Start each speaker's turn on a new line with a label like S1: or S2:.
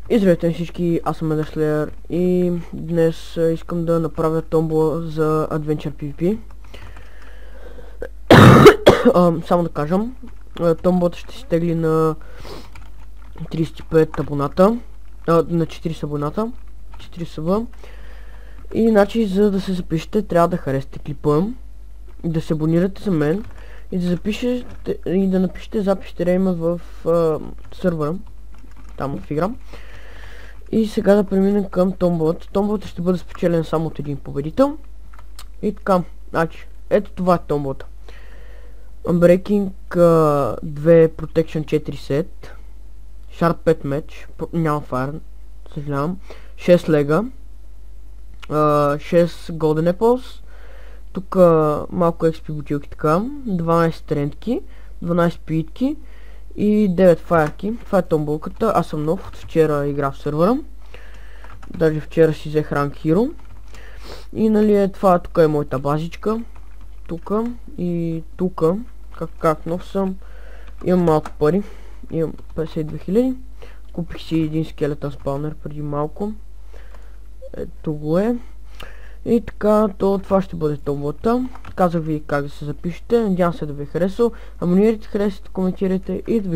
S1: И здравейте на всички, аз съм Slayer и днес искам да направя томбола за Adventure PvP. Само да кажем, томболата ще се тегли на 35 абоната, на 40 абоната, 40 съба. И значи, за да се запишете, трябва да харесате клипа, да се абонирате за мен и да запишете и да напишете запишите рейма в сървъра, там в игра. И сега да преминем към томболата. Томболата ще бъде спечелен само от един победител. И така, значи, ето това е томболата. Unbreaking 2 Protection 4 сет, Sharp 5 меч, няма Fire, съжалявам, 6 лега, 6 Golden Apples, тук малко XP бутилки така, 12 трендки, 12 питки и 9 фаерки. Това е томболката. Аз съм нов, от вчера игра в сървъра. Даже вчера си взех ранг Hero. И нали това, тук е моята базичка. Тук и тук, как нов съм, имам малко пари. Имам 52 000. Купих си един скелетън спаунер преди малко. Ето го е. И така, това ще бъде томболата. Казах ви как да се запишете. Надявам се да ви е харесало. Абонирайте, харесайте, коментирайте и да ви